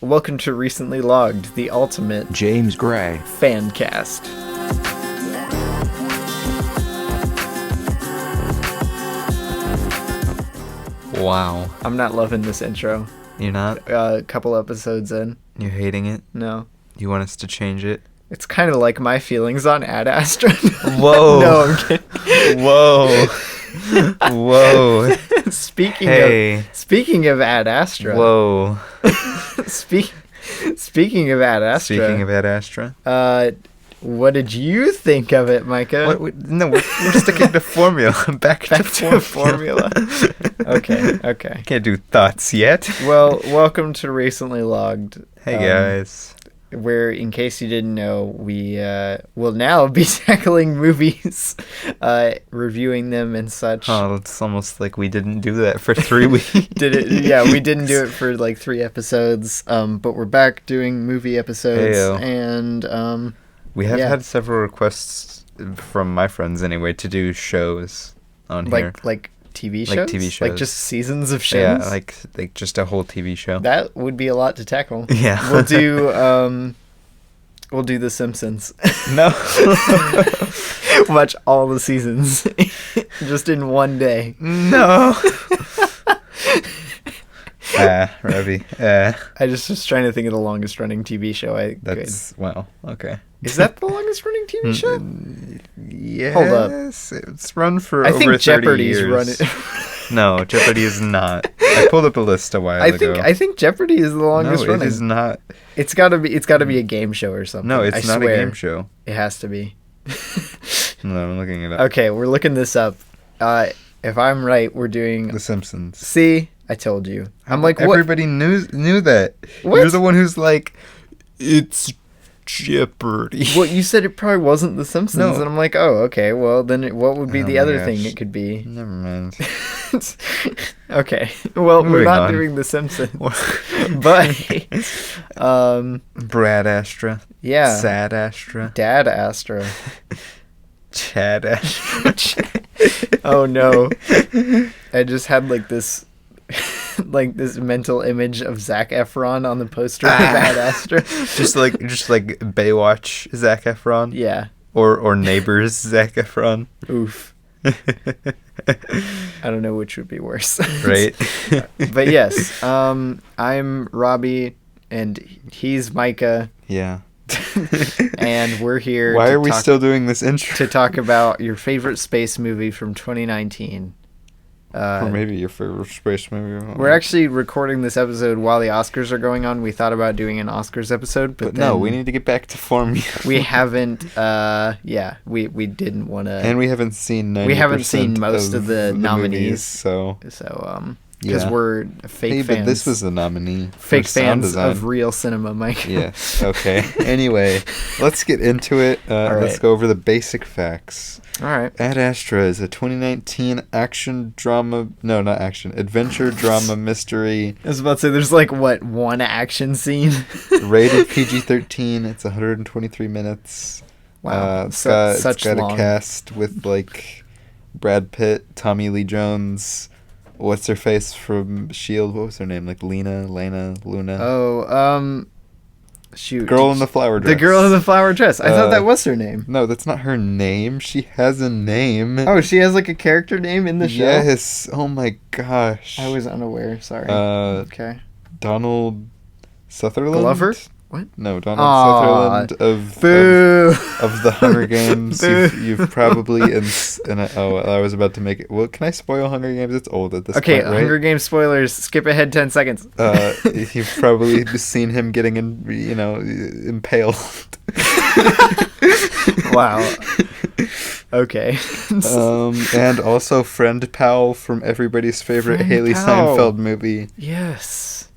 Welcome to Recently Logged, the ultimate James Gray fan cast. Wow. I'm not loving this intro. You're not? A couple episodes in. You're hating it? No. You want us to change it? It's kind of like my feelings on Ad Astra. Whoa. No, I'm kidding. Whoa. Whoa. Speaking of Ad Astra. Whoa. Speaking of Ad Astra. Speaking of Ad Astra. What did you think of it, Micah? We're sticking to formula. Back to formula. Okay. Can't do thoughts yet. Well, welcome to Recently Logged. Hey, guys. Where, in case you didn't know, we will now be tackling movies, reviewing them and such. Oh, it's almost like we didn't do that for 3 weeks. Yeah, we didn't do it for like 3 episodes, but we're back doing movie episodes. Hey-o. And we have had several requests from my friends anyway to do shows on here. Like TV shows? Like TV shows. Like just seasons of shows? Yeah, like just a whole TV show. That would be a lot to tackle. Yeah. We'll do The Simpsons. No. Watch all the seasons just in one day. No. Robbie. I just was trying to think of the longest running TV show I could. Well, okay. Is that the longest running TV show? Yes. Hold up. It's run for I over think 30 Jeopardy's years. running. No, Jeopardy is not. I pulled up a list a while ago. I think Jeopardy is the longest running. No, it is not. It's gotta be a game show or something. No, it's not a game show. It has to be. No, I'm looking it up. Okay, we're looking this up. If I'm right, we're doing The Simpsons. See, I told you. I'm like, what? Everybody knew that. What? You're the one who's like, it's Jeopardy. Well, you said it probably wasn't The Simpsons, No. and I'm like, oh, okay. Well, then what would be Oh the my other gosh. thing it could be? Never mind. Okay. Well, we're Moving not on. doing The Simpsons, but Brad Astra. yeah, Sad Astra. Dad Astra. Chad Astra. Oh no! I just had like this mental image of Zac Efron on the poster of Ad Astra. just like Baywatch Zac Efron. Yeah. Or Neighbors Zac Efron. Oof. I don't know which would be worse. Right. But yes, I'm Robbie, and he's Micah. Yeah. And we're here. Why are we still doing this intro? To talk about your favorite space movie from 2019. Or maybe your favorite space movie. We're actually recording this episode while the Oscars are going on. We thought about doing an Oscars episode, but no, we need to get back to formula. We haven't. We didn't want to. And we haven't seen 90% we haven't seen most of the nominees, movies, so because we're fake fans. But this was the nominee. Fake for sound fans design. of real cinema, Mike. Yes. Okay. Anyway, let's get into it. Let's go over the basic facts. All right. Ad Astra is a 2019 action drama. No, not action. Adventure drama mystery. I was about to say, there's like one action scene. Rated PG-13. It's 123 minutes. Wow. It's got long. a cast with like Brad Pitt, Tommy Lee Jones. What's her face from S.H.I.E.L.D.? What was her name? Like Lena, Luna. Oh, shoot. Girl in the flower dress. The girl in the flower dress. I thought that was her name. No, that's not her name. She has a name. Oh, she has like a character name in the show? Yes. Oh my gosh. I was unaware. Sorry. Okay. Donald Sutherland? Glover? What? No, Donald Sutherland of the Hunger Games. You've probably I was about to make it. Well, can I spoil Hunger Games? It's old at this point, right? Hunger Games spoilers. Skip ahead 10 seconds. You've probably seen him getting impaled. Wow. Okay. And also friend pal from everybody's favorite Haley Seinfeld movie. Yes.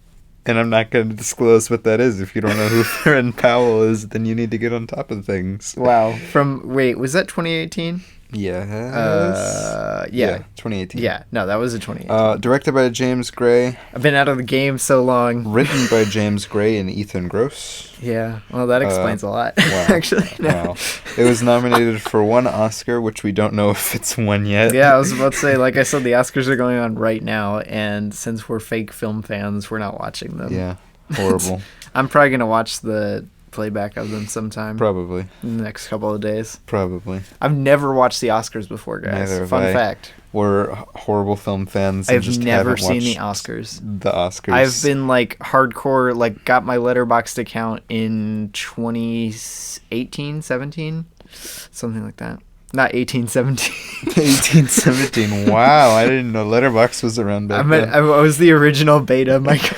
And I'm not going to disclose what that is. If you don't know who Friend Powell is, then you need to get on top of things. Wow. Wait, was that 2018? Yes. Yeah. 2018. Yeah. No, that was a 2018. Directed by James Gray. I've been out of the game so long. Written by James Gray and Ethan Gross. Yeah. Well, that explains a lot. Wow. Actually, no. Wow. It was nominated for 1 Oscar, which we don't know if it's won yet. Yeah, I was about to say, like I said, the Oscars are going on right now, and since we're fake film fans, we're not watching them. Yeah. Horrible. I'm probably gonna watch the playback of them sometime. Probably. In the next couple of days. Probably. I've never watched the Oscars before, guys. Neither have Fun I. fact. We're horrible film fans. And I've just never haven't seen the watched Oscars. The Oscars. I've been like hardcore, like got my Letterboxd account in 2018, 17, something like that. Not 18, 17. 18, 17. Wow, I didn't know Letterboxd was around back then. I was the original beta, Micah.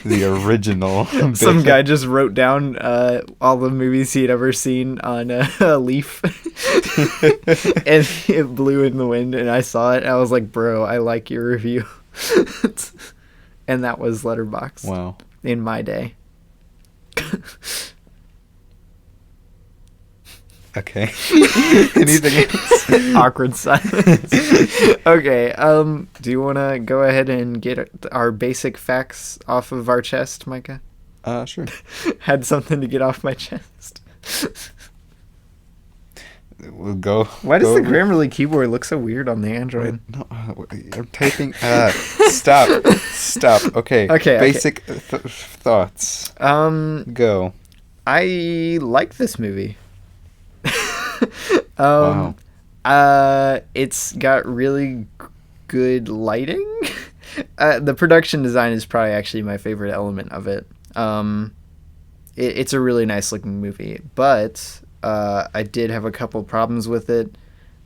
The original. Some beta. guy just wrote down all the movies he'd ever seen on a leaf. And it blew in the wind, and I saw it, and I was like, bro, I like your review. And that was Letterboxd. Wow. In my day. Okay. Anything else? Awkward silence. Okay, do you want to go ahead and get our basic facts off of our chest, Micah? Sure. Had something to get off my chest. We'll go. Why does the Grammarly keyboard look so weird on the Android? No, I'm typing. Stop. Okay. Basic thoughts. Go. I like this movie. Wow. It's got really good lighting. The production design is probably actually my favorite element of it. It's a really nice looking movie, but I did have a couple problems with it.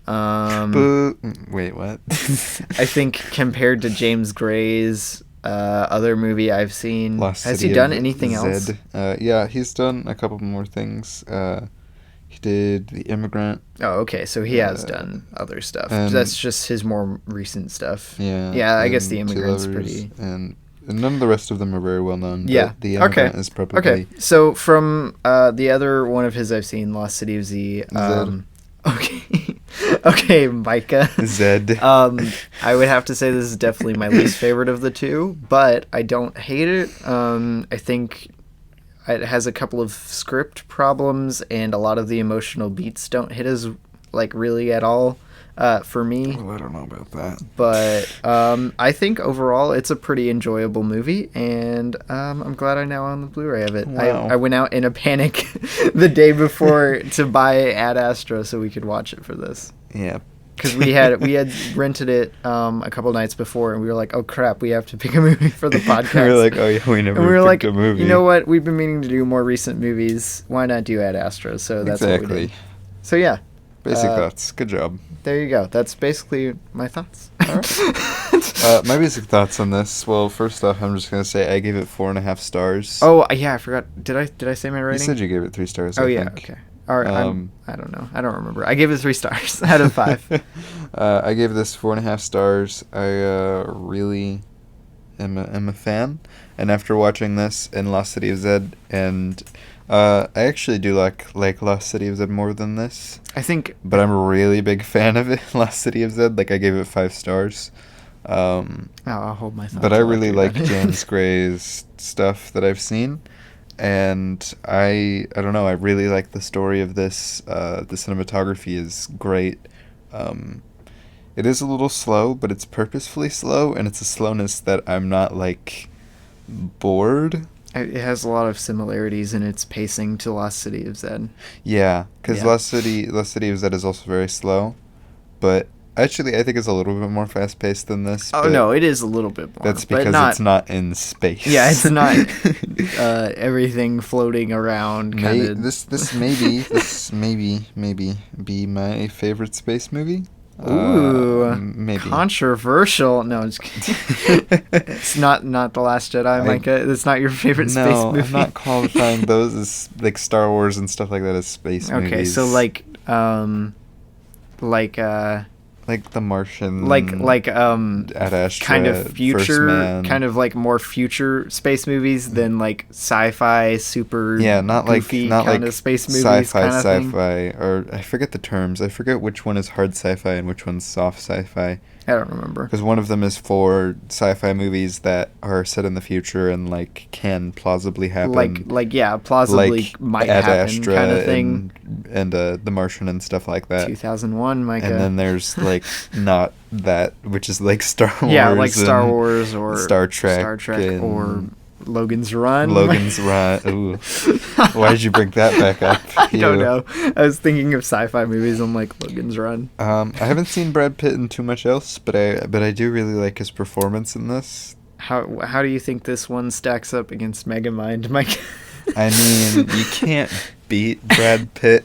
Wait, what? I think compared to James Gray's other movie I've seen, has he done anything else? Yeah, he's done a couple more things. He did The Immigrant. Oh, okay. So he has done other stuff. That's just his more recent stuff. Yeah. Yeah, I guess The Immigrant's pretty... And none of the rest of them are very well known. Yeah. But The Immigrant is probably... Okay. So from the other one of his I've seen, Lost City of Z. Okay. Okay, Micah. Zed. I would have to say this is definitely my least favorite of the two, but I don't hate it. I think... It has a couple of script problems, and a lot of the emotional beats don't hit as, like, really at all for me. Well, I don't know about that. But I think overall it's a pretty enjoyable movie, and I'm glad I now own the Blu-ray of it. Wow. I went out in a panic the day before to buy Ad Astra so we could watch it for this. Yeah. Because we had rented it a couple nights before, and we were like, "Oh crap, we have to pick a movie for the podcast." We were like, "Oh yeah, we never picked a movie." You know what? We've been meaning to do more recent movies. Why not do Ad Astra? So that's what we did. So yeah, basic thoughts. Good job. There you go. That's basically my thoughts. All right. My basic thoughts on this. Well, first off, I'm just gonna say I gave it 4.5 stars. Oh yeah, I forgot. Did I say my rating? You said you gave it 3 stars. Oh I yeah. think. Okay. All right. I don't know. I don't remember. I gave it 3 stars out of 5. I gave this 4.5 stars. I really am a fan, and after watching this and Lost City of Zed, and I actually do like Lost City of Zed more than this. I think. But I'm a really big fan of it. Lost City of Zed. Like I gave it 5 stars. I'll hold my thoughts. But I really like James Gray's stuff that I've seen. And I don't know, I really like the story of this. The cinematography is great. It is a little slow, but it's purposefully slow, and it's a slowness that I'm not, like, bored. It has a lot of similarities in its pacing to Lost City of Zed. Yeah, because Lost City of Zed is also very slow, but... Actually, I think it's a little bit more fast-paced than this. Oh, no, it is a little bit more. That's because it's not in space. Yeah, it's not everything floating around. This maybe be my favorite space movie. Ooh, maybe. Controversial. No, I'm just kidding. It's not The Last Jedi, Micah. It's not your favorite space movie. No, I'm not qualifying those as, like, Star Wars and stuff like that as space movies. Okay, so, like The Martian, Ad Astra, kind of future, kind of like more future space movies than like sci-fi, super not goofy like kind of space movies, sci-fi, or I forget the terms. I forget which one is hard sci-fi and which one's soft sci-fi. I don't remember. Because one of them is for sci-fi movies that are set in the future and like can plausibly happen. Plausibly might Ad happen Astra kind of thing. And The Martian and stuff like that. 2001, Micah. And then there's like not that, which is like Star Wars. Yeah, like Star Wars or Star Trek or Logan's Run. Logan's Run. Ooh. Why did you bring that back up? I don't know. I was thinking of sci-fi movies. I'm like, Logan's Run. I haven't seen Brad Pitt in too much else, but I do really like his performance in this. How do you think this one stacks up against Megamind, Mike? I mean, you can't beat Brad Pitt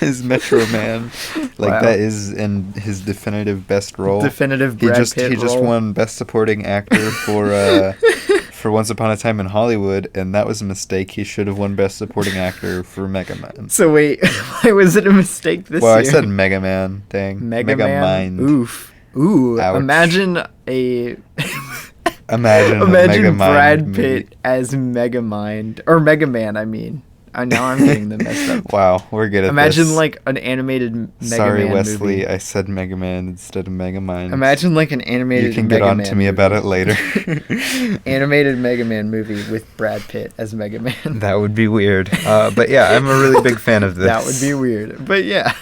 as Metro Man. Like, Wow. that is in his definitive best role. Definitive Brad Pitt He just role. won Best Supporting Actor for Once Upon a Time in Hollywood, and that was a mistake. He should have won Best Supporting Actor for Mega Man. So wait, why was it a mistake this year? Well, I said Mega Man. Dang. Mega Man. Mind. Oof. Ooh. Ouch. Imagine a. Imagine Imagine Megamind Brad movie. Pitt as Megamind or Mega Man. I mean, now I'm getting them messed up. Wow, we're good at Imagine this. like an animated Mega Sorry, Man Wesley, movie. I said Mega Man instead of Megamind. Imagine like an animated. You can Mega get on Man to me movie. about it later. Animated Mega Man movie with Brad Pitt as Mega Man. That would be weird. But yeah, I'm a really big fan of this. That would be weird. But yeah.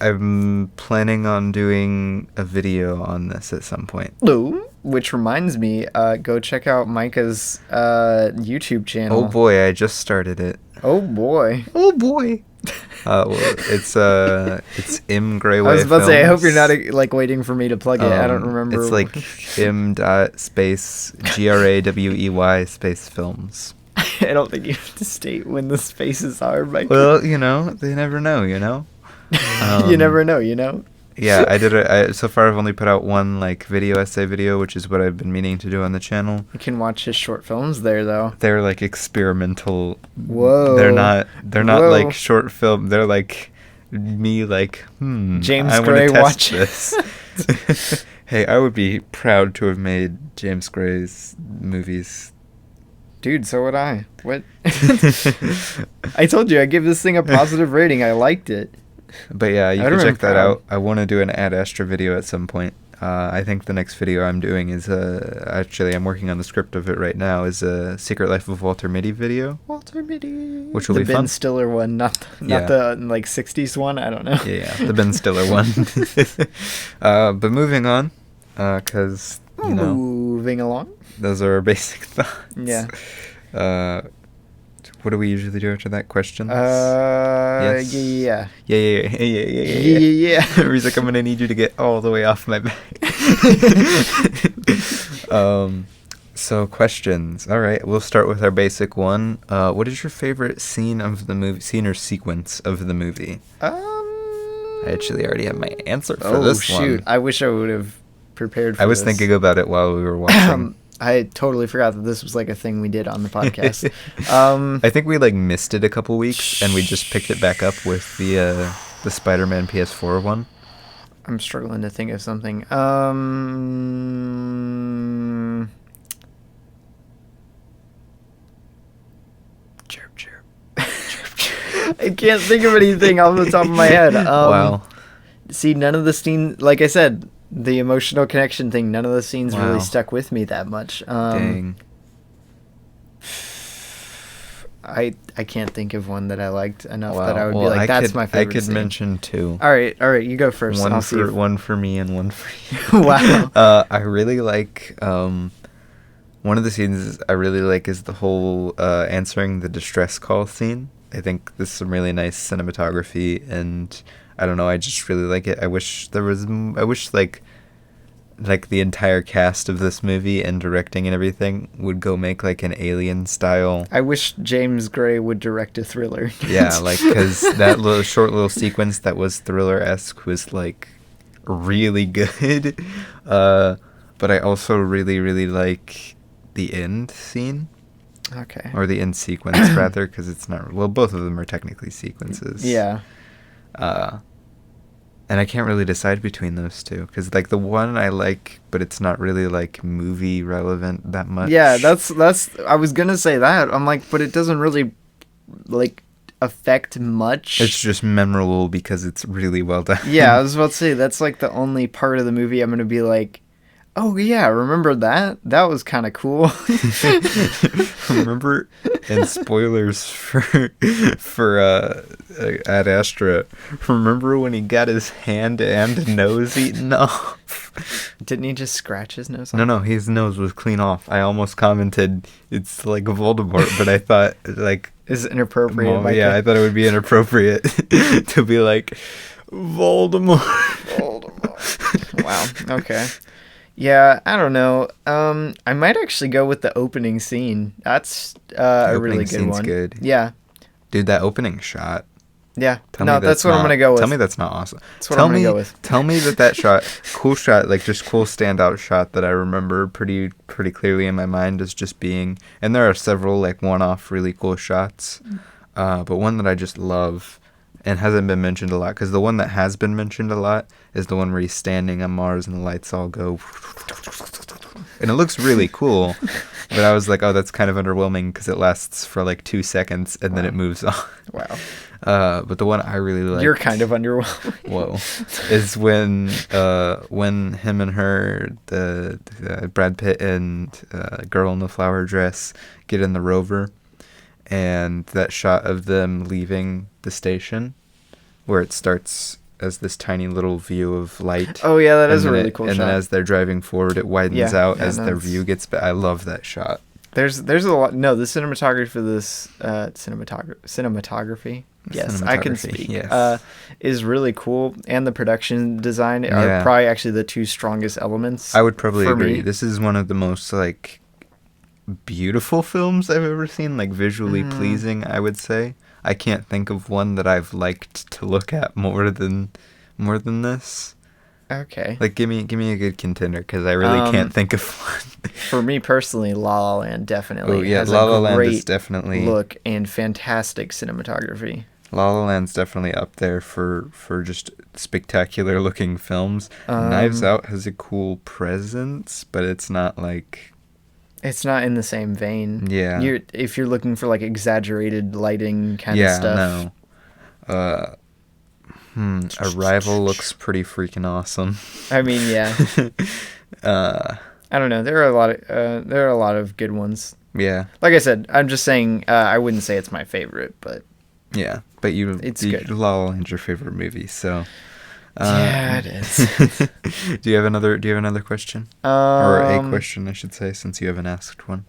I'm planning on doing a video on this at some point. Ooh, which reminds me, go check out Micah's YouTube channel. Oh boy, I just started it. Oh boy. Oh boy. Well, it's M Grayway. I was about to say, I hope you're Films. not like waiting for me to plug it. I don't remember. It's like M dot space GRAWEY space films. I don't think you have to state when the spaces are, Mike. Well, you know, they never know, you know? You never know, you know? Yeah, so far I've only put out one like essay video, which is what I've been meaning to do on the channel. You can watch his short films there, though. They're like experimental. Whoa. They're not Whoa. like short film. They're like me like, James I want Gray to test watch- this. Hey, I would be proud to have made James Gray's movies. Dude, so would I. What? I told you, I give this thing a positive rating. I liked it. But yeah, you I can would've check been that proud. out. I want to do an Ad Astra video at some point. I think the next video I'm doing is actually I'm working on the script of it right now. Is a Secret Life of Walter Mitty video. Walter Mitty. Which will the be Ben fun. Stiller one, not Yeah. the like 60s one. I don't know. Yeah, the Ben Stiller one. But moving on, because you know Moving along. those are our basic thoughts. Yeah. What do we usually do after that? Questions? Yeah. Yeah. Yeah. Rizek, I'm gonna need you to get all the way off my back. So questions. All right, we'll start with our basic one. What is your favorite scene of the movie? Scene or sequence of the movie? I actually already have my answer for this one. Shoot. I wish I would have prepared for I was this. thinking about it while we were watching. I totally forgot that this was like a thing we did on the podcast. I think we like missed it a couple weeks, and we just picked it back up with the Spider-Man PS4 one. I'm struggling to think of something. Chirp, chirp. Chirp, chirp. I can't think of anything off the top of my head. Wow. See, none of the scenes, like I said, the emotional connection thing, none of the scenes Wow. really stuck with me that much. Dang. I can't think of one that I liked enough that I would be like, I that's could, my favorite I could scene. mention two. All right, you go first. One I'll see for if- one for me and one for you. Wow. I really like one of the scenes I really like is the whole answering the distress call scene. I think this is some really nice cinematography, and I don't know, I just really like it. I wish like the entire cast of this movie and directing and everything would go make like an Alien style. I wish James Gray would direct a thriller. Yeah, like because that short little sequence that was thriller-esque was like really good. But I also really really like the end scene. Okay. Or the end sequence rather, because it's not, well, both of them are technically sequences. Yeah. And I can't really decide between those two, because like the one I like, but it's not really like movie relevant that much. Yeah, that's I was gonna say that. I'm like, but it doesn't really like affect much. It's just memorable because it's really well done. Yeah, I was about to say that's like the only part of the movie I'm gonna be like, Oh yeah, remember that? That was kind of cool. Remember, and spoilers for Ad Astra. Remember when he got his hand and nose eaten off? Didn't he just scratch his nose off? No, his nose was clean off. I almost commented it's like Voldemort, but I thought like is inappropriate. Micah. Yeah, I thought it would be inappropriate to be like Voldemort. Wow. Okay. Yeah, I don't know. I might actually go with the opening scene. That's a really good one. Good. Yeah. Dude, that opening shot. Yeah. That's what I'm gonna go with. Tell me that's not awesome. That's what I'm gonna go with. Tell me that shot, cool shot, like just cool standout shot that I remember pretty clearly in my mind as just being, and there are several like one-off really cool shots, but one that I just love and hasn't been mentioned a lot, because the one that has been mentioned a lot is the one where he's standing on Mars and the lights all go, and it looks really cool. But I was like, oh, that's kind of underwhelming because it lasts for like 2 seconds and then it moves on. Wow. But the one I really like. You're kind of underwhelming. Whoa. Is when him and her, the Brad Pitt and girl in the flower dress get in the rover, and that shot of them leaving the station, where it starts as this tiny little view of light. Oh yeah, that is a really cool shot. And then as they're driving forward, it widens out as their view gets better. I love that shot. There's a lot. No, the cinematography for this cinematography. Yes, I can speak. Yes. Is really cool, and the production design are probably actually the two strongest elements. I would probably agree. Me. This is one of the most like beautiful films I've ever seen, like visually pleasing, I would say. I can't think of one that I've liked to look at more than this. Okay. Like give me a good contender, because I really can't think of one. For me personally, La La Land definitely. Oh yeah, has La La a Land great is definitely look and fantastic cinematography. La La Land's definitely up there for just spectacular looking films. Knives Out has a cool presence, but it's not like. It's not in the same vein. Yeah. If you're looking for like exaggerated lighting kind of stuff. Yeah, no. Arrival looks pretty freaking awesome. I mean, yeah. I don't know. There are a lot of good ones. Yeah. Like I said, I'm just saying I wouldn't say it's my favorite, but yeah. But it's good. La La Land's your favorite movie, so. Yeah, it is. Do you have another question? Or a question, I should say, since you haven't asked one.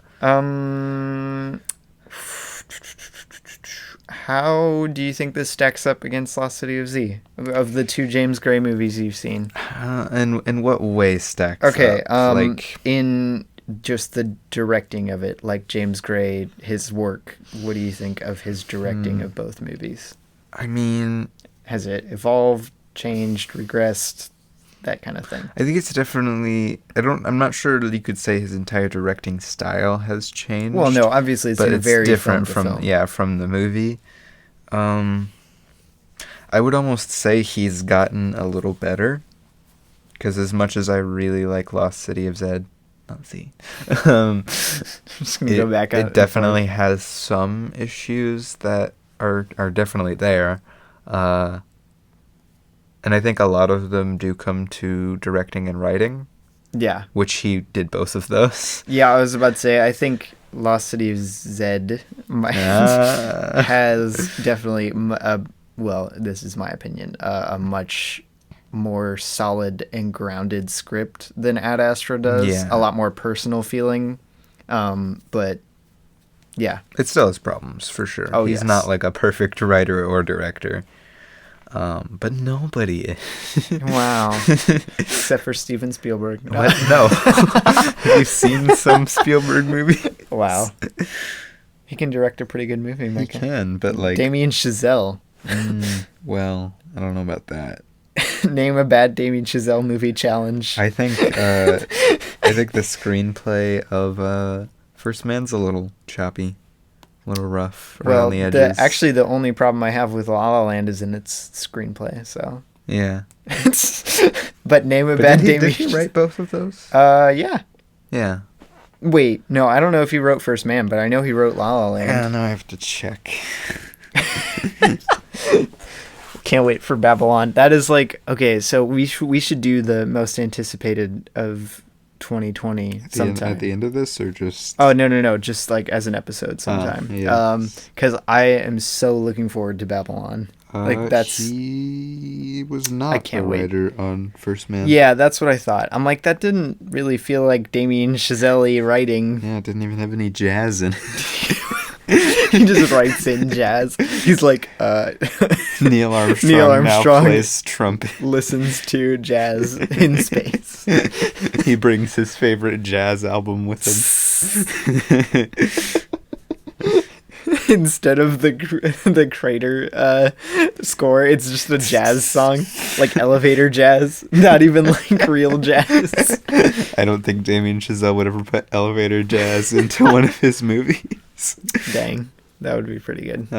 How do you think this stacks up against Lost City of Z? Of the two James Gray movies you've seen? And in what way stacks up? Okay, in just the directing of it, like James Gray, his work, what do you think of his directing of both movies? I mean, has it evolved, changed, regressed, that kind of thing? I think it's definitely. I'm not sure that you could say his entire directing style has changed. Well, no, obviously it's very different from the movie. I would almost say he's gotten a little better, because as much as I really like Lost City of Z, not Z, I'm just gonna go back. It definitely has some issues that are definitely there. And I think a lot of them do come to directing and writing. Yeah. Which he did both of those. Yeah, I was about to say, I think Lost City of Z has definitely, well, this is my opinion, a much more solid and grounded script than Ad Astra does. Yeah. A lot more personal feeling. But, yeah. It still has problems, for sure. Oh, He's not like a perfect writer or director. But nobody is. Wow. Except for Steven Spielberg. What? No. Have you seen some Spielberg movie? Wow. He can direct a pretty good movie, Micah. He can, but like... Damien Chazelle. Well, I don't know about that. Name a bad Damien Chazelle movie challenge. I think the screenplay of First Man's a little choppy. A little rough around the edges. Actually, the only problem I have with La La Land is in its screenplay. So yeah, but name a bad Damien. Did he write both of those? Yeah. Yeah. Wait, no, I don't know if he wrote First Man, but I know he wrote La La Land. Yeah, no, I have to check. Can't wait for Babylon. That is like, okay, so we should do the most anticipated of 2020 At sometime. the end of this, or just... Oh, no, just like as an episode sometime. Yeah. Because I am so looking forward to Babylon. Like, that's... He was I not a can't wait. writer on First Man. Yeah, that's what I thought. I'm like, that didn't really feel like Damien Chazelle writing. Yeah, it didn't even have any jazz in it. He just writes in jazz. He's like, Neil Armstrong, Neil Armstrong now plays trumpet. listens to jazz in space. He brings his favorite jazz album with him. Instead of the crater score, it's just a jazz song, like elevator jazz, not even like real jazz. I don't think Damien Chazelle would ever put elevator jazz into one of his movies. Dang, that would be pretty good.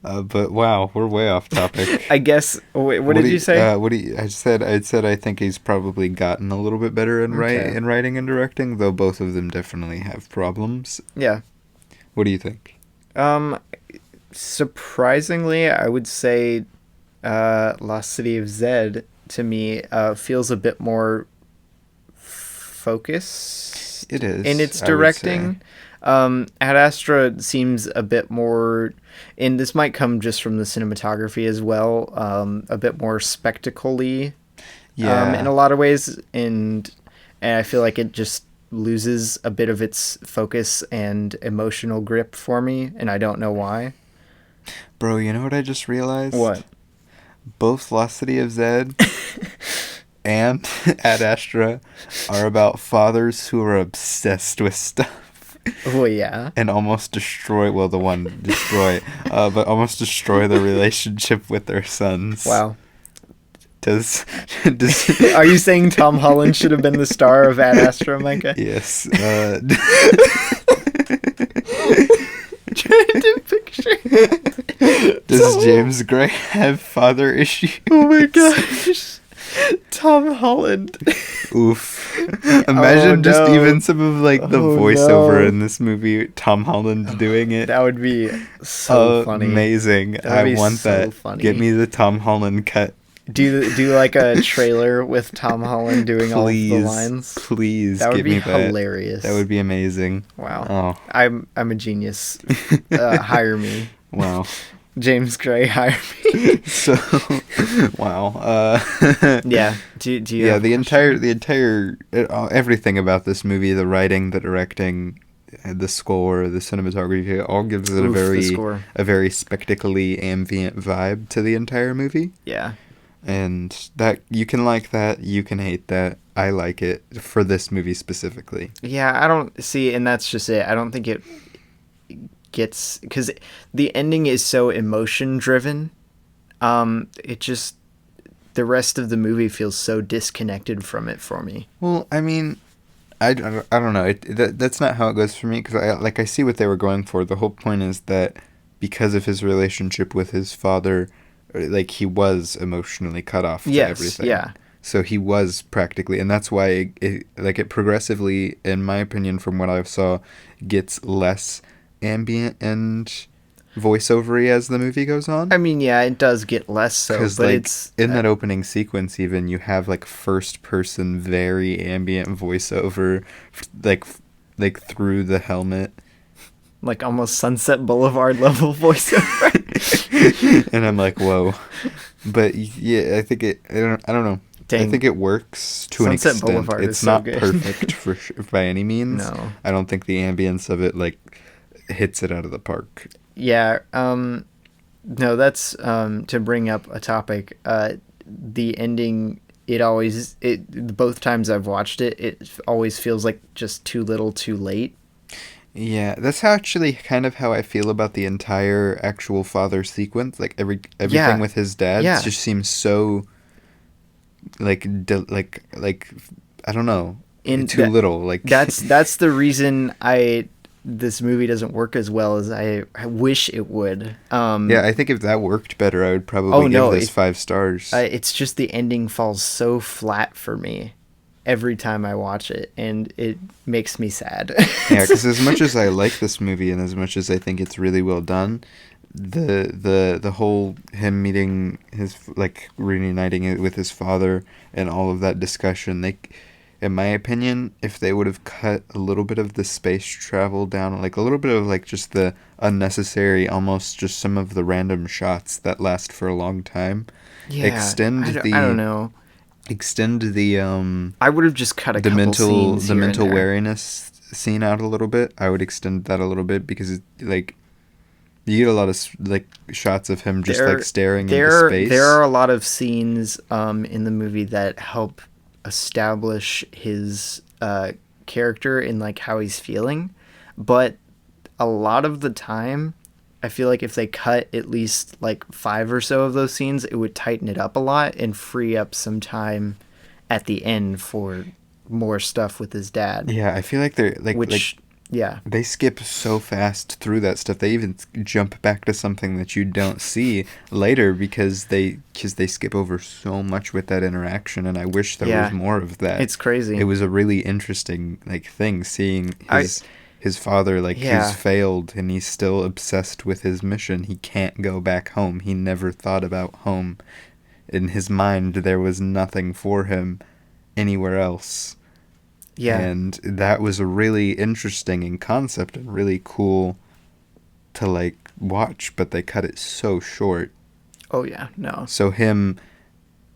But wow, we're way off topic. I guess. What did you say? I said I think he's probably gotten a little bit better in writing and directing, though both of them definitely have problems. Yeah. What do you think? Surprisingly, I would say Lost City of Zed to me feels a bit more focused. It is in its directing. Ad Astra seems a bit more, and this might come just from the cinematography as well, a bit more spectacle-y in a lot of ways, and I feel like it just loses a bit of its focus and emotional grip for me, and I don't know why. Bro, you know what I just realized? What? Both Lost City of Zed and Ad Astra are about fathers who are obsessed with stuff. Oh, yeah. And almost destroy, well, the one destroy, but almost destroy the relationship with their sons. Wow. Does Are you saying Tom Holland should have been the star of Ad Astra, Micah? Yes. Trying to picture. Does James Gray have father issues? Oh my gosh. Tom Holland. Oof. Imagine just even some of like the voiceover in this movie, Tom Holland doing it. That would be so funny. Amazing. I want so that. Funny. Get me the Tom Holland cut. Do like a trailer with Tom Holland doing all of the lines. Please, that would be hilarious. That would be amazing. Wow. Oh. I'm a genius. Hire me. Wow. James Gray, hire me. So, wow. Yeah. Do you? Yeah. The entire everything about this movie, the writing, the directing, the score, the cinematography, all gives it a very spectacly ambient vibe to the entire movie. Yeah. And that you can like that, you can hate that. I like it for this movie specifically. Yeah, I don't see, and that's just it. I don't think it gets, because the ending is so emotion driven. It just, the rest of the movie feels so disconnected from it for me. Well, I mean, I don't know. That's not how it goes for me, because I see what they were going for. The whole point is that because of his relationship with his father, like, he was emotionally cut off to everything. Yeah. So he was practically, and that's why it progressively, in my opinion, from what I saw, gets less ambient and voiceovery as the movie goes on. I mean, yeah, it does get less so, but like, it's in that opening sequence, even you have like first person, very ambient voiceover, like through the helmet. Like almost Sunset Boulevard level voiceover. And I'm like, whoa. But yeah, I think I don't know. Dang. I think it works to an extent. Boulevard it's not so perfect by any means. No. I don't think the ambience of it like hits it out of the park. Yeah. No, that's to bring up a topic. The ending, both times I've watched it, it always feels like just too little, too late. Yeah, that's actually kind of how I feel about the entire actual father sequence. Like everything with his dad just seems so like I don't know, too little. Like that's the reason this movie doesn't work as well as I wish it would. Yeah, I think if that worked better, I would probably give this 5 stars. It's just the ending falls so flat for me every time I watch it, and it makes me sad. Yeah, because as much as I like this movie and as much as I think it's really well done, the whole him meeting his, like, reuniting it with his father and all of that discussion, in my opinion, if they would have cut a little bit of the space travel down, like a little bit of like just the unnecessary, almost just some of the random shots that last for a long time, Yeah, extend I don't know. extend I would have just cut a couple scenes the here and mental there. wariness scene out a little bit. I would extend that a little bit because like you get a lot of like shots of him just like staring into space. There are a lot of scenes in the movie that help establish his character and like how he's feeling, but a lot of the time I feel like if they cut at least like 5 or so of those scenes, it would tighten it up a lot and free up some time at the end for more stuff with his dad. Yeah, I feel like they're like yeah. they skip so fast through that stuff. They even jump back to something that you don't see later because they skip over so much with that interaction. And I wish there was more of that. It's crazy. It was a really interesting like thing seeing his father like he's failed and he's still obsessed with his mission. He can't go back home. He never thought about home. In his mind, there was nothing for him anywhere else. Yeah. And that was a really interesting in concept and really cool to like watch, but they cut it so short. Oh yeah, no. So him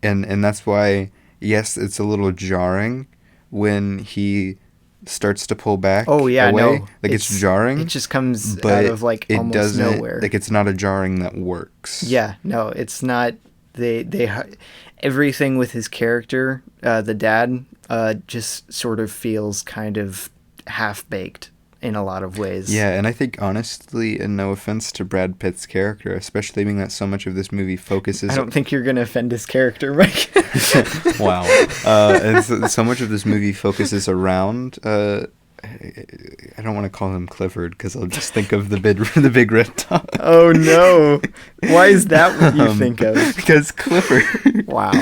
and that's why yes, it's a little jarring when he starts to pull back away. No. Like it's jarring. It just comes out of like almost nowhere. Like it's not a jarring that works. Yeah, no, it's not. They everything with his character, the dad, just sort of feels kind of half-baked in a lot of ways. Yeah, and I think honestly, and no offense to Brad Pitt's character, especially being that so much of this movie focuses... I don't think you're going to offend his character, Mike. Wow. And so much of this movie focuses around... I don't want to call him Clifford because I'll just think of the big red dog. Oh no! Why is that what you think of? Because Clifford. Wow.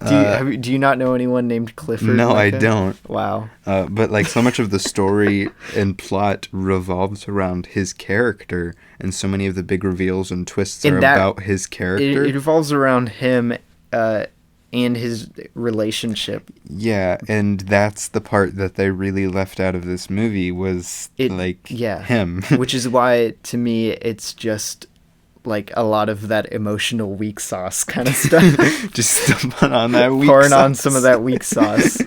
Do you not know anyone named Clifford? No, Micah? I don't. Wow. But like so much of the story and plot revolves around his character, and so many of the big reveals and twists are about his character. It revolves around him. And his relationship. Yeah, and that's the part that they really left out of this movie was him. Which is why, to me, it's just like a lot of that emotional weak sauce kind of stuff. Just put on that weak pouring sauce. on some of that weak sauce.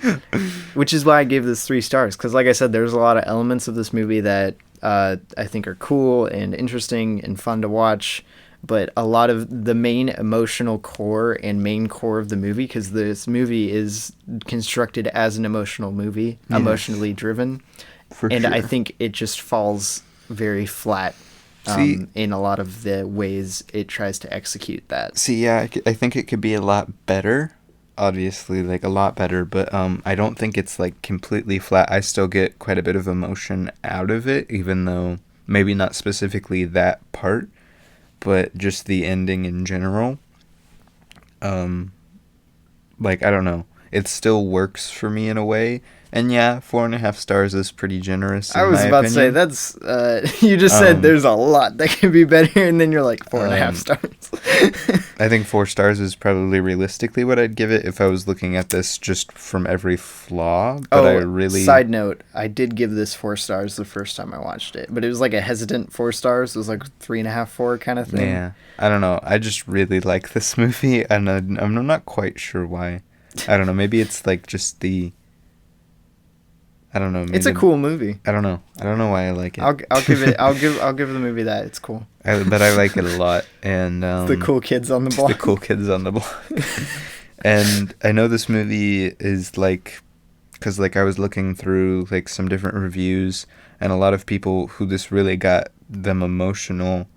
Which is why I gave this 3 stars. Because like I said, there's a lot of elements of this movie that I think are cool and interesting and fun to watch. But a lot of the main emotional core and main core of the movie, because this movie is constructed as an emotional movie, emotionally driven. And sure. I think it just falls very flat in a lot of the ways it tries to execute that. See, yeah, I think it could be a lot better, obviously, like a lot better, but I don't think it's like completely flat. I still get quite a bit of emotion out of it, even though maybe not specifically that part. But just the ending in general, like, I don't know. It still works for me in a way. And yeah, 4.5 stars is pretty generous. I was about to say, that's, you just said there's a lot that can be better, and then you're like 4.5 stars. I think 4 stars is probably realistically what I'd give it if I was looking at this just from every flaw. But side note, I did give this 4 stars the first time I watched it, but it was like a hesitant 4 stars. It was like 3.5, 4 kind of thing. Yeah, I don't know. I just really like this movie, and I'm not quite sure why. I don't know. Maybe it's like just the... I don't know. Maybe it's a cool movie. I don't know. I don't know why I like it. I'll give the movie that. It's cool. But I like it a lot, and the cool kids on the block. The cool kids on the block. And I know this movie is like, because like I was looking through like some different reviews, and a lot of people who this really got them emotional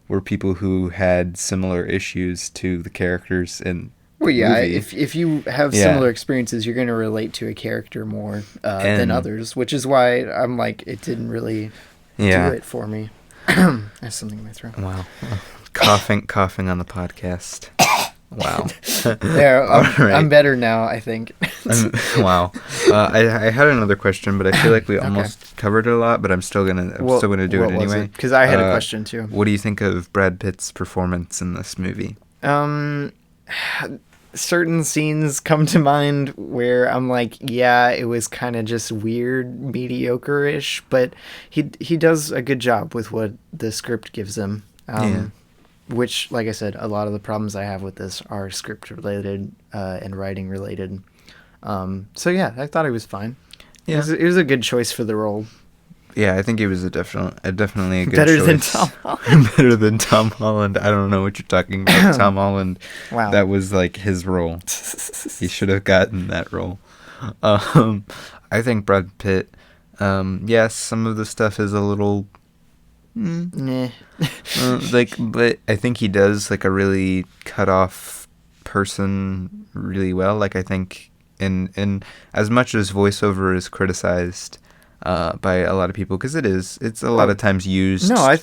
were people who had similar issues to the characters in. Well, yeah, if you have similar experiences, you're going to relate to a character more than others, which is why I'm like, it didn't really do it for me. I have something in my throat. Wow. coughing on the podcast. Wow. I'm better now, I think. Wow. I had another question, but I feel like we almost covered it a lot, but I'm still going to do it anyway. Because I had a question, too. What do you think of Brad Pitt's performance in this movie? certain scenes come to mind where I'm like, yeah, it was kind of just weird, mediocre-ish, but he does a good job with what the script gives him. Yeah. Which, like I said, a lot of the problems I have with this are script related and writing related. So yeah, I thought he was fine. Yeah. It was a good choice for the role. Yeah, I think he was definitely a good Better choice. than Tom Holland. Better than Tom Holland. I don't know what you're talking about. Tom Holland. Wow. That was like his role. He should have gotten that role. I think Brad Pitt. Yes, some of the stuff is a little. Nah. But I think he does like a really cut off person really well. Like I think in as much as voiceover is criticized by a lot of people, because it's a lot of times used. No, I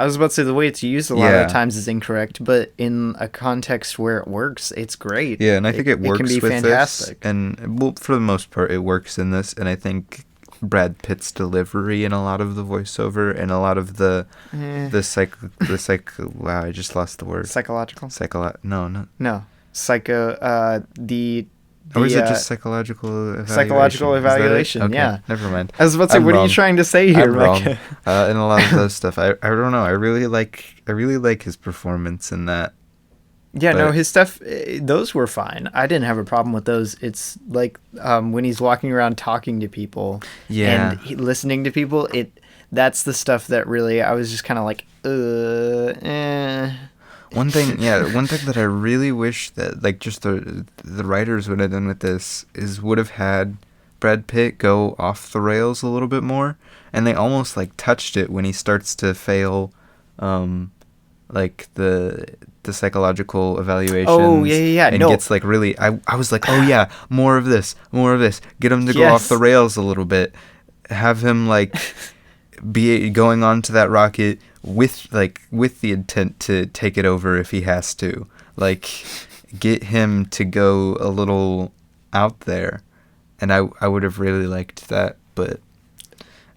was about to say the way it's used a lot Yeah. of times is incorrect, but in a context where it works, it's great. Yeah, and I think it works can be with fantastic. this, and well, for the most part, it works in this, and I think Brad Pitt's delivery in a lot of the voiceover and a lot of the wow, I just lost the word. Psychological? No. Psycho. Or is it just psychological evaluation? Psychological Is that it? say Okay, yeah. never mind. I was about to say, I'm what are wrong. you trying to say here, I'm wrong. Micah? In a lot of those stuff, I don't know. I really like his performance in that. Yeah, But- no, his stuff, those were fine. I didn't have a problem with those. It's like when he's walking around talking to people Yeah. and listening to people, that's the stuff that really, I was just kind of like, One thing that I really wish that like just the writers would have done with this is would have had Brad Pitt go off the rails a little bit more, and they almost like touched it when he starts to fail, like the psychological evaluations. Oh, yeah, and no. gets like really. I was like, oh yeah, more of this, get him to go Yes. off the rails a little bit, have him like be going on to that rocket with the intent to take it over if he has to, like get him to go a little out there, and I would have really liked that, but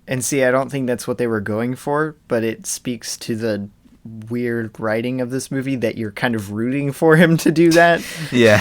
And see, I don't think that's what they were going for, but it speaks to the weird writing of this movie that you're kind of rooting for him to do that. yeah.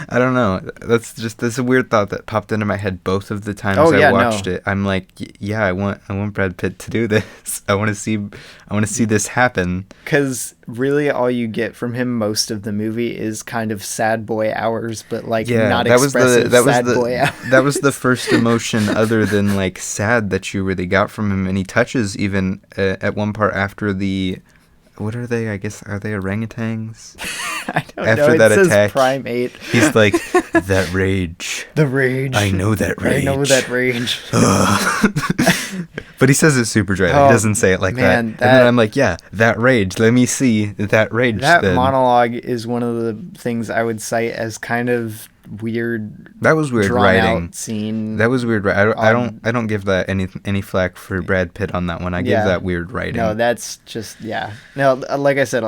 I don't know, that's a weird thought that popped into my head both of the times yeah, I watched no. it. I'm like, yeah, I want Brad Pitt to do this. I want to see this happen. Because really all you get from him most of the movie is kind of sad boy hours, but like not expressive sad boy hours. That was the first emotion other than like sad that you really got from him, and he touches even at one part after the, what are they? I guess, are they orangutans? I don't After know. that It says attack, primate. He's like, that rage. The rage. I know that rage. I know that rage. But he says it super dry. He Oh, doesn't say it like that. man, And then I'm like, yeah, that rage. Let me see that rage. That then. monologue is one of the things I would cite as kind of weird. That was weird drawn writing. out scene. That was weird. I don't give that any flack for Brad Pitt on that one. I give Yeah. that weird writing. No, that's just No, like I said,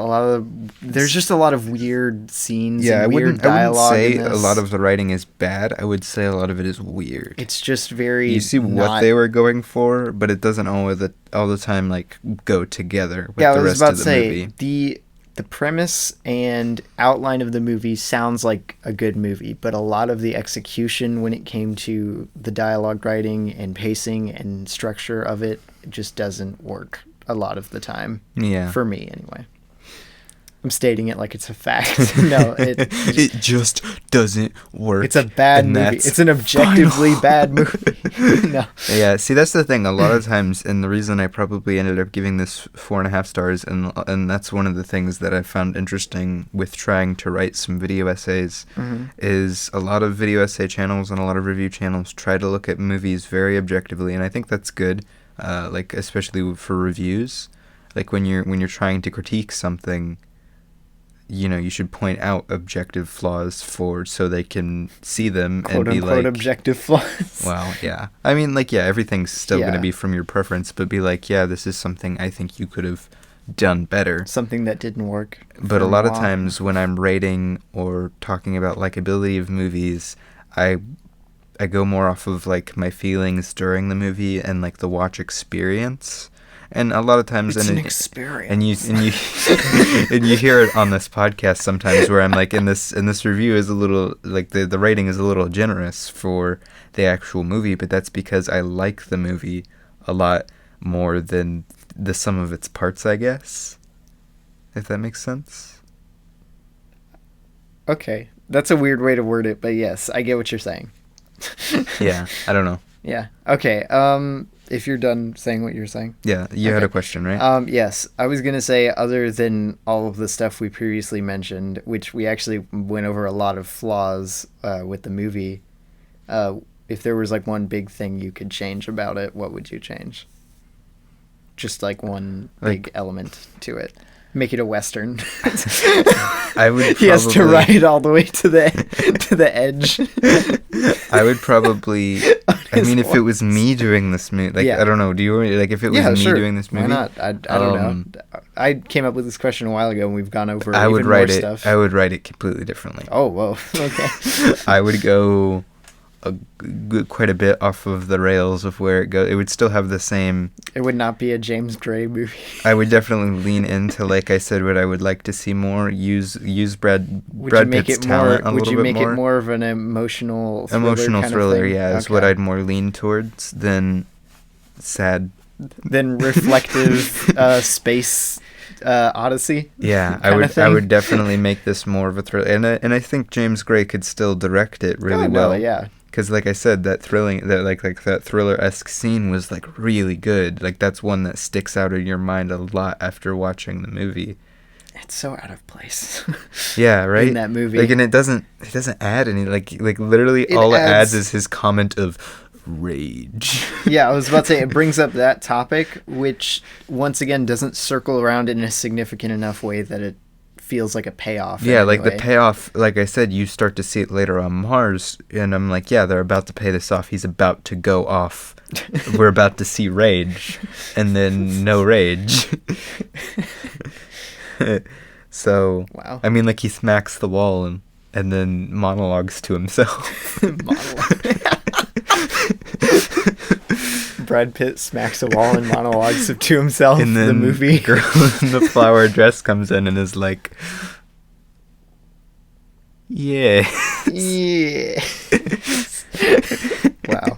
there's just a lot of weird scenes. Yeah, and I weird wouldn't dialogue say in a this. lot of the writing is bad. I would say a lot of it is weird. It's just very. You see what they were going for, but it doesn't all the time like go together with Yeah, I the was rest about of to the say movie. the premise and outline of the movie sounds like a good movie, but a lot of the execution when it came to the dialogue writing and pacing and structure of it just doesn't work a lot of the time. Yeah. For me, anyway. I'm stating it like it's a fact. No, It just doesn't work. it's a bad and movie. that's It's an objectively final. bad movie. No. Yeah, see, that's the thing. A lot of times, and the reason I probably ended up giving this 4.5 stars, and that's one of the things that I found interesting with trying to write some video essays, is a lot of video essay channels and a lot of review channels try to look at movies very objectively, and I think that's good. Like especially for reviews, like when you're trying to critique something. You know, you should point out objective flaws so they can see them Quote and be unquote like, objective flaws. well, yeah. I mean, like, yeah, everything's still going Yeah. to be from your preference, but be like, yeah, this is something I think you could have done better. Something that didn't work. But for a lot of while. times when I'm rating or talking about likability of movies, I go more off of like my feelings during the movie and like the watch experience. And a lot of times, It's and an experience. and you and you hear it on this podcast sometimes, where I'm like, in this review is a little like the rating is a little generous for the actual movie, but that's because I like the movie a lot more than the sum of its parts, I guess. If that makes sense. Okay, that's a weird way to word it, but yes, I get what you're saying. Yeah, I don't know. Yeah. Okay. If you're done saying what you're saying. Yeah, you had Okay. a question, right? Yes, I was gonna say, other than all of the stuff we previously mentioned, which we actually went over a lot of flaws with the movie. If there was like one big thing you could change about it, what would you change? Just like one big element to it. Make it a Western. I would. He has to ride all the way to the edge. I would probably. I mean, if it was me doing this movie, like, Yeah. I don't know. Do you like if it was me doing this movie? Why not? I don't know. I came up with this question a while ago, and we've gone over. I would even write more it. stuff. I would write it completely differently. Oh, whoa. Okay. I would go quite a bit off of the rails of where it goes. It would still have the same. It would not be a James Gray movie. I would definitely lean into, like I said, what I would like to see more. Use Brad Pitt's talent a little bit more. Would you make it more of an emotional thriller kind of thing? Yeah, is what I'd more lean towards than sad. Than reflective space odyssey. Yeah, I would definitely make this more of a thriller, and I think James Gray could still direct it really well. Yeah. Because, like I said, that that thriller-esque scene was like really good. Like, that's one that sticks out in your mind a lot after watching the movie. It's so out of place. Yeah, right. In that movie, like, and it doesn't add any like literally all it adds is his comment of rage. Yeah, I was about to say, it brings up that topic, which once again doesn't circle around in a significant enough way that it feels like a payoff. Yeah, like the payoff, like I said, you start to see it later on Mars, and I'm like, yeah, they're about to pay this off. He's about to go off. We're about to see rage, and then no rage. So, wow. I mean, like, he smacks the wall and then monologues to himself. Brad Pitt smacks a wall and monologues to himself in the movie. The girl in the flower dress comes in and is like, yeah. Yeah. Wow.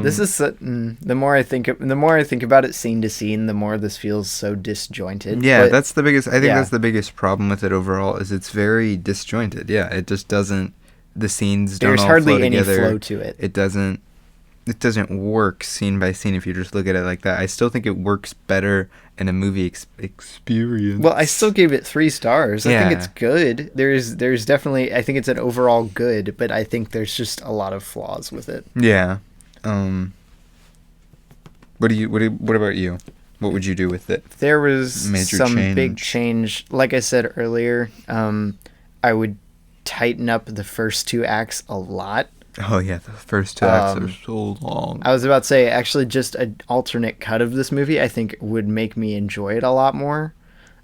This is the more I think about it scene to scene, the more this feels so disjointed. Yeah, but, that's the biggest. I think that's the biggest problem with it overall. Is it's very disjointed. Yeah, it just doesn't. The scenes don't all flow together. There's hardly any flow to it. It doesn't work scene by scene if you just look at it like that. I still think it works better in a movie experience. Well, I still gave it 3 stars. I think it's good. There's definitely, I think it's an overall good, but I think there's just a lot of flaws with it. Yeah. What about you? What would you do with it? There was big change. Like I said earlier, I would tighten up the first 2 acts a lot. Oh yeah, the first 2 acts are so long. I was about to say, actually, just an alternate cut of this movie, I think, would make me enjoy it a lot more.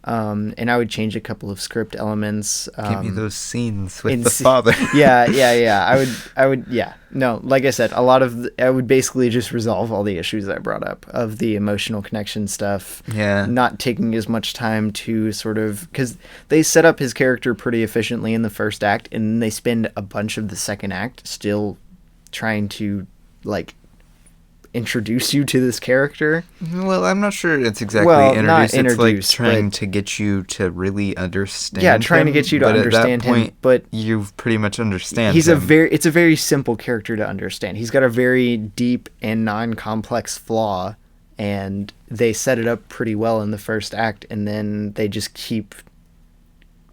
And I would change a couple of script elements. Give me those scenes with the father. Yeah. I would. Yeah. No, like I said, I would basically just resolve all the issues I brought up of the emotional connection stuff. Yeah. Not taking as much time to sort of, because they set up his character pretty efficiently in the first act, and then they spend a bunch of the second act still trying to, like, introduce you to this character. Well, I'm not sure it's exactly not introduce. It's like trying to get you to really understand. Yeah, trying to get you to understand at that point, him. But you've pretty much understand. It's a very simple character to understand. He's got a very deep and non-complex flaw, and they set it up pretty well in the first act, and then they just keep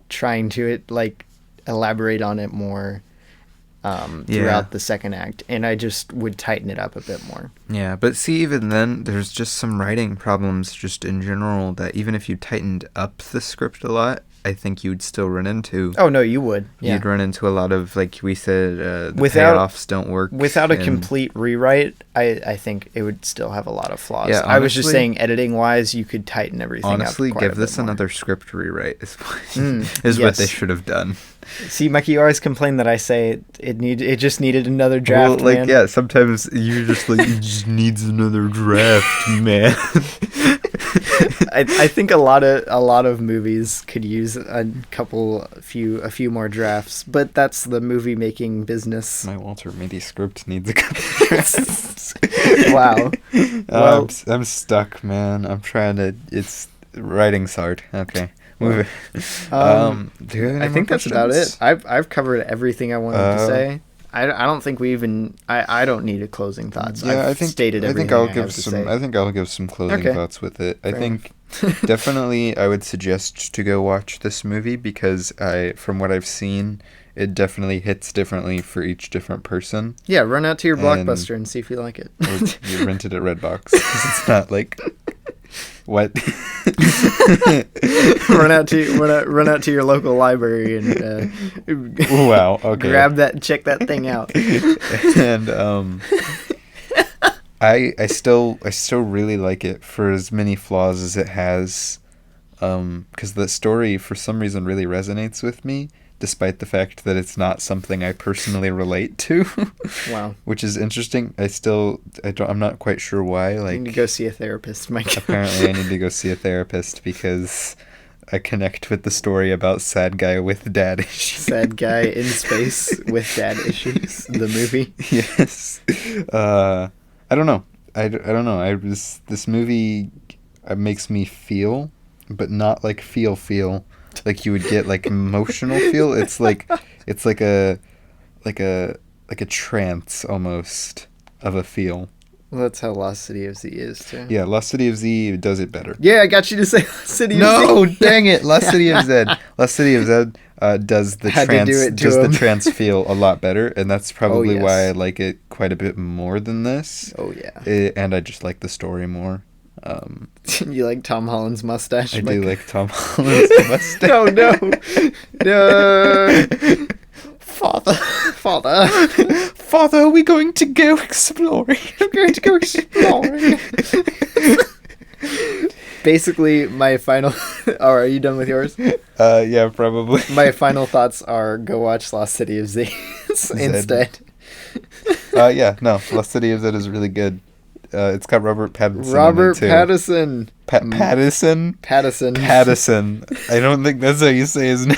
trying to elaborate on it more. Throughout the second act, and I just would tighten it up a bit more. Yeah, but see, even then, there's just some writing problems just in general that even if you tightened up the script a lot, I think you would still run into. Oh, no, you would. Yeah. You'd run into a lot of, like we said, the payoffs don't work. Without a complete rewrite, I think it would still have a lot of flaws. Yeah, honestly, I was just saying, editing-wise, you could tighten everything up. Honestly, give this another script rewrite is what they should have done. See, Mikey, you always complain that I say it just needed another draft, Well, like, man. yeah, sometimes you're just like, it just needs another draft, man. I think a lot of movies could use a few more drafts, but that's the movie making business. My Walter Mitty script needs a couple drafts. Wow. Well, I'm stuck, man. I'm trying to. It's writing's hard. Okay, move it. Do you have any I more think that's about questions? it. I've covered everything I wanted to say. I don't think we even. I don't need a closing thoughts. Yeah, I've stated everything I'll I give have to some. say. I think I'll give some closing Okay. thoughts with it. I Fair think definitely I would suggest to go watch this movie because from what I've seen, it definitely hits differently for each different person. Yeah, run out to your And- Blockbuster and see if you like it. Or you rent it at Redbox 'cause it's not like what. run out to your local library and Wow. Okay. check that thing out. And I still really like it for as many flaws as it has, because the story for some reason really resonates with me, despite the fact that it's not something I personally relate to. Wow. Which is interesting. I'm not quite sure why. You Like, need to go see a therapist, Mike. apparently I need to go see a therapist because I connect with the story about sad guy with dad issues. Sad guy in space with dad issues. The movie. Yes. I don't know. I don't know. This movie makes me feel, but not like feel like you would get like emotional feel. It's like a trance almost of a feel. Well, that's how Lost City of Z is too. Yeah, Lost City of Z does it better. Yeah, I got you to say Lost City of Z. No, dang it! Lost City of Z. Lost City of Z does the Had to do it to him. trance feel a lot better, and that's probably yes. why I like it quite a bit more than this. Oh yeah. And I just like the story more. You like Tom Holland's mustache? I Mike? do like Tom Holland's mustache. Oh no. No. Father. Father, are we going to go exploring? I'm going to go exploring. Basically, my final... Oh, are you done with yours? Yeah, probably. My final thoughts are go watch Lost City of Z instead. Yeah, no, Lost City of Z is really good. It's got Robert Pattinson Robert in it too. Pattinson. Pattinson? Pattinson. Pattinson. I don't think that's how you say his name.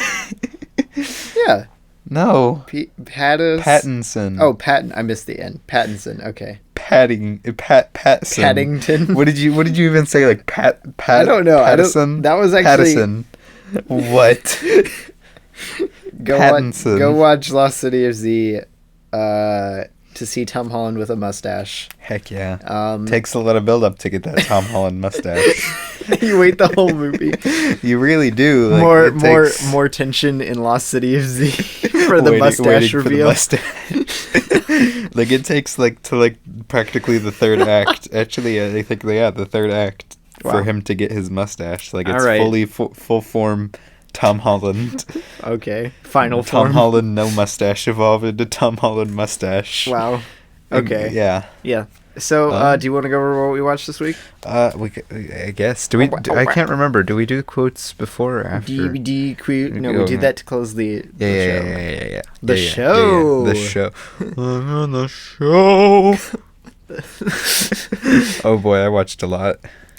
Yeah. No. Pattinson. Pattinson. Oh, I missed the end. Pattinson. Okay. Pattinson. Paddington. What did you even say? Like Pat? I don't know. Pattinson. That was actually. Pattinson. What? Go watch Lost City of Z. To see Tom Holland with a mustache. Heck yeah. Takes a lot of build up to get that Tom Holland mustache. You wait the whole movie. You really do. Like, more tension in Lost City of Z for the mustache reveal. Like it takes to practically the third act. Actually, I think the third act for him to get his mustache. Like it's fully full form Tom Holland. Okay. Final form. Tom Holland no mustache evolved into Tom Holland mustache. Wow. Okay. Yeah. Yeah. So, do you want to go over what we watched this week? I guess. I can't remember. Do we do quotes before or after? DVD quote. No, we do that to close the show. Yeah. The show. The show. I'm on the show. Oh boy, I watched a lot.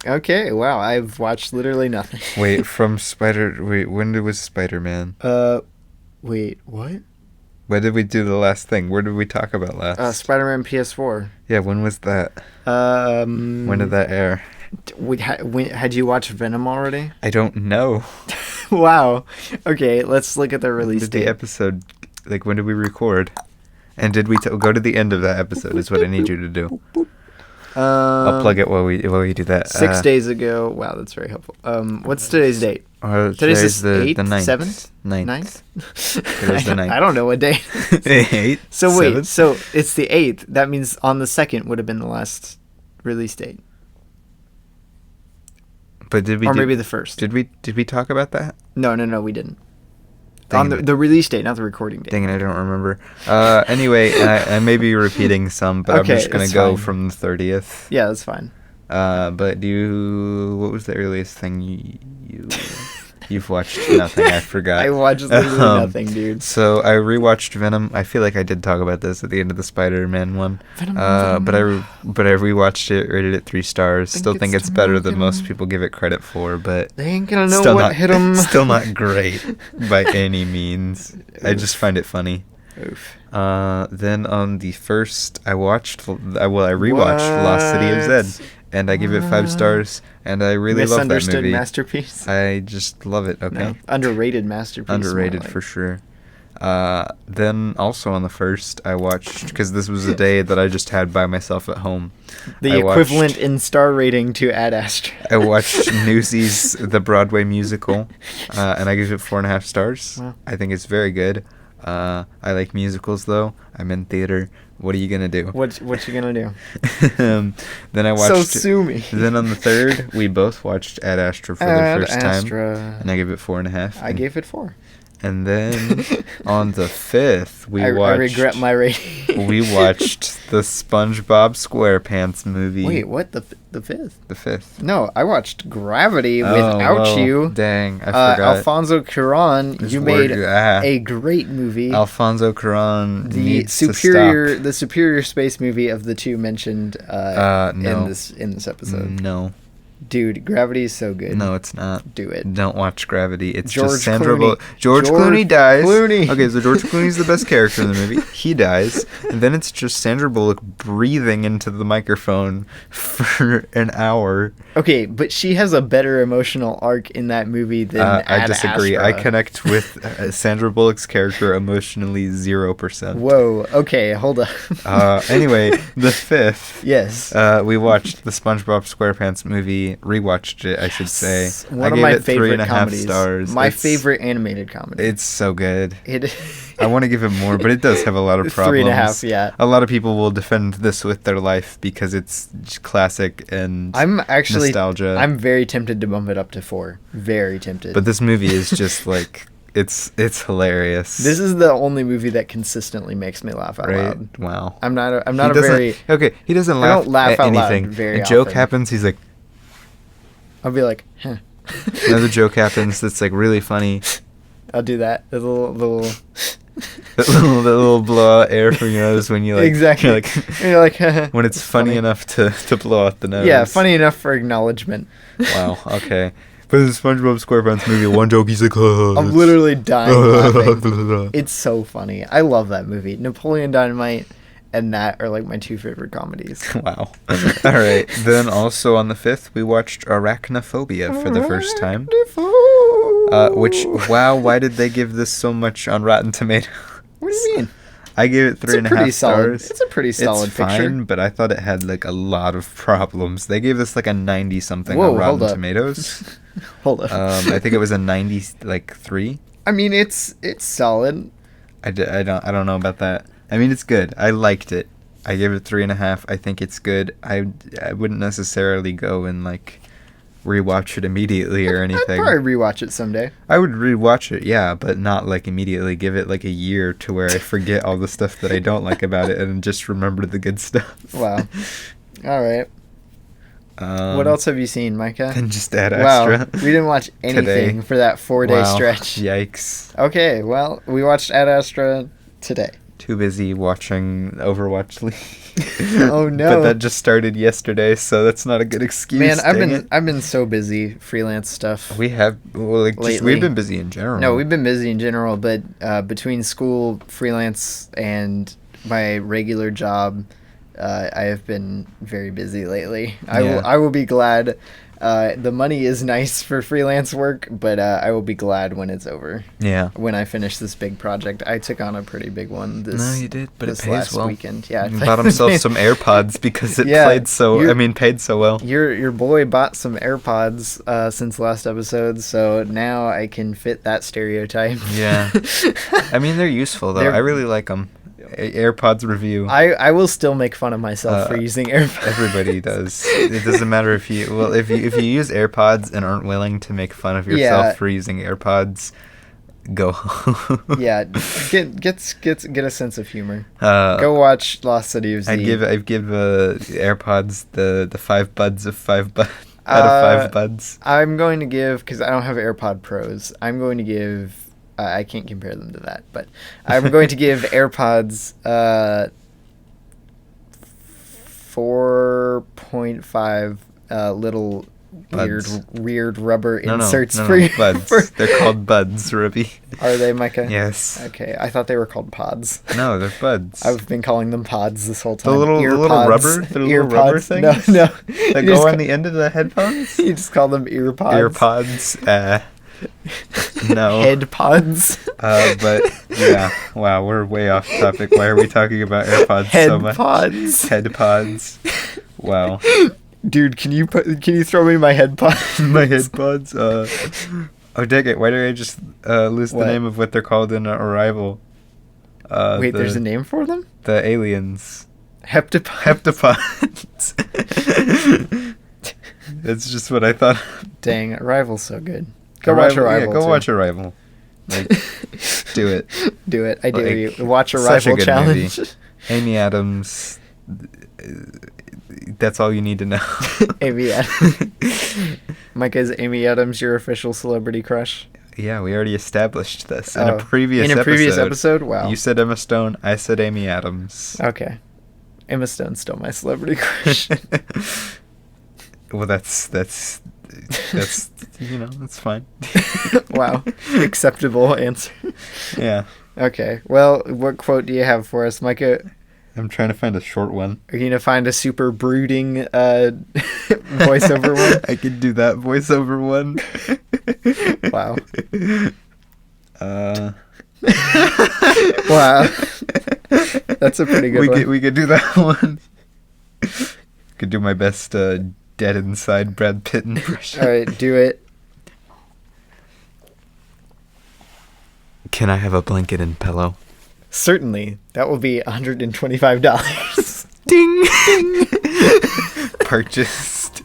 Okay, wow, I've watched literally nothing. Wait, when was Spider-Man? Wait, what? When did we do the last thing? Where did we talk about last? Spider-Man PS4. Yeah, when was that? When did that air? Had you watched Venom already? I don't know. Wow. Okay, let's look at the release When did date. the episode, when did we record? And did we go to the end of that episode is what I need you to do. I'll plug it while we do that. 6 days ago. Wow, that's very helpful. What's today's date? Today's the 8th, 9th. 7th? 9th. Today's the 9th. I don't know what day. 8th. So wait, 7th? so it's the 8th. That means on the 2nd would have been the last release date. But did we? Or maybe the 1st. Did we talk about that? No, we didn't. Dang On the release date, not the recording date. Dang it, I don't remember. Anyway, I may be repeating some, but Okay, I'm just gonna that's go fine. from the 30th. Yeah, that's fine. But what was the earliest thing you You've watched nothing. I forgot. I watched literally nothing, dude. So I rewatched Venom. I feel like I did talk about this at the end of the Spider-Man one. Venom. But I rewatched it, rated it 3 stars. Still think it's better than most people give it credit for, but they ain't gonna know what hit them. Still not great by any means. I just find it funny. Oof. Then on the first, I rewatched Lost City of Zed, and I give it 5 stars, and I really love that movie. Misunderstood masterpiece. I just love it. Okay. No, underrated masterpiece. Underrated for sure. Then also on the first, I watched, because this was a day that I just had by myself at home. The equivalent in star rating to Ad Astra. I watched Newsies, the Broadway musical, and I give it 4.5 stars. Wow. I think it's very good. I like musicals though. I'm in theater. What are you gonna do? What you gonna do? Then I watched. So sue me. Then on the third, we both watched Ad Astra for the first time, and I gave it 4.5. I gave it 4. And then on the fifth, I regret my rating. We watched the SpongeBob SquarePants movie. Wait, what? The fifth? The fifth. No, I watched Gravity without you. Dang, I forgot. Alfonso Cuarón, you made a great movie. Alfonso Cuarón, the superior space movie of the two mentioned in this episode. No. Dude, Gravity is so good. No, it's not. Do it. Don't watch Gravity. It's George just Sandra Clooney. Bullock. George Clooney dies. Clooney. Okay, so George Clooney's the best character in the movie. He dies. And then it's just Sandra Bullock breathing into the microphone for an hour. Okay, but she has a better emotional arc in that movie than I disagree. Astra. I connect with Sandra Bullock's character emotionally 0%. Whoa. Okay, hold up. Anyway, the fifth. Yes. We watched the SpongeBob SquarePants movie. Rewatched it, I should say. One of my favorite 3.5 comedies. stars. My favorite animated comedy. It's so good. It. I want to give it more, but it does have a lot of problems. 3.5, yeah. A lot of people will defend this with their life because it's classic and nostalgia. I'm very tempted to bump it up to 4. Very tempted. But this movie is just like it's hilarious. This is the only movie that consistently makes me laugh out loud. Wow. I'm not a very. Okay, he doesn't I don't laugh at out anything. loud very A joke often. happens, he's like. I'll be like, huh. Another joke happens that's like really funny. I'll do that. The little. the little blow out air from your nose when you like. Exactly. You're like when it's funny enough to blow out the nose. Yeah, funny enough for acknowledgement. Wow. Okay. But the SpongeBob SquarePants movie, one joke, he's like, I'm literally dying laughing. It's so funny. I love that movie. Napoleon Dynamite and that are like my 2 favorite comedies. Wow. All right. Then also on the 5th, we watched Arachnophobia for the first time. Why did they give this so much on Rotten Tomatoes? What do you mean? I gave it 3.5 stars. It's a pretty solid it's picture. Fine, but I thought it had like a lot of problems. They gave this like a 90-something on Rotten Tomatoes. Hold up. I think it was a 93. I mean, it's solid. I don't know about that. I mean, it's good. I liked it. I gave it 3.5. I think it's good. I wouldn't necessarily go and like rewatch it immediately or anything. I'd probably rewatch it someday. I would rewatch it, yeah, but not like immediately. Give it like a year to where I forget all the stuff that I don't like about it and just remember the good stuff. Wow. All right. What else have you seen, Micah? And just Ad Astra. Wow, we didn't watch anything for that 4-day stretch. Yikes. Okay, well, we watched Ad Astra today. Too busy watching Overwatch League. Oh no! But that just started yesterday, so that's not a good excuse. Man, I've been so busy freelance stuff. We have we've been busy in general. No, we've been busy in general, but between school, freelance, and my regular job, I have been very busy lately. I will be glad. The money is nice for freelance work, but I will be glad when it's over. Yeah. When I finish this big project. I took on a pretty big one No, you did, but it pays last well. weekend. Yeah. He bought himself some AirPods because it paid so well. Your boy bought some AirPods since last episode, so now I can fit that stereotype. Yeah. I mean, they're useful though. I really like them. AirPods review. I will still make fun of myself for using AirPods. Everybody does. It doesn't matter if you use AirPods and aren't willing to make fun of yourself for using AirPods, go home. Yeah, get a sense of humor. Go watch Lost City of Z. I'd give AirPods the 5 buds of 5 buds. out of 5 buds? I'm going to give, because I don't have AirPod Pros, I'm going to give, I can't compare them to that, but I'm going to give AirPods 4.5 little Buds. weird rubber inserts no, for you. buds. They're called buds, Robbie. Are they, Micah? Yes. Okay, I thought they were called pods. No, they're buds. I've been calling them pods this whole time. The little rubber, things. No, that go on the end of the headphones. You just call them ear pods. Ear pods. No. Head pods. But yeah, wow, we're way off topic. Why are we talking about AirPods so much? Head pods. Wow. Dude, can you throw me my head pods? My head pods. Oh, dang it! Why did I just lose the name of what they're called in Arrival? Wait, there's a name for them? The aliens. Heptapods. That's just what I thought. Dang, Arrival's so good. Watch Arrival. Yeah, watch Arrival. Like, do it. Do it. I dare you. Watch Arrival challenge. Movie. Amy Adams. That's all you need to know. Amy Adams. Micah, is Amy Adams your official celebrity crush? Yeah, we already established this in a previous episode. Wow. You said Emma Stone. I said Amy Adams. Okay. Emma Stone's still my celebrity crush. Well, that's that's fine. Wow. Acceptable answer. Yeah. Okay. Well, what quote do you have for us, Micah? I'm trying to find a short one. Are you going to find a super brooding voiceover one? I could do that voiceover one. Wow. Wow. That's a pretty good one. We could do that one. Could do my best dead inside Brad Pitt impression. All right, do it. Can I have a blanket and pillow? Certainly. That will be $125. Ding! Ding! Purchased.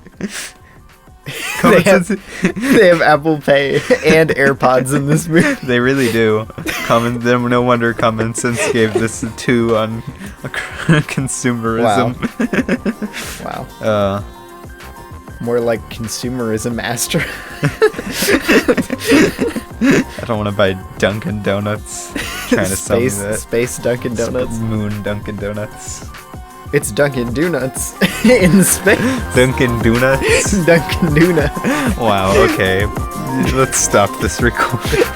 They have Apple Pay and AirPods in this movie. They really do. No wonder Common Sense gave this a 2 on consumerism. Wow. More like consumerism, Astra. I don't want to buy Dunkin' Donuts. Trying to sell me that. Space Dunkin' Donuts. Moon Dunkin' Donuts. It's Dunkin' Donuts in space. Dunkin' Donuts? Dunkin' Donuts. Wow, okay. Let's stop this recording.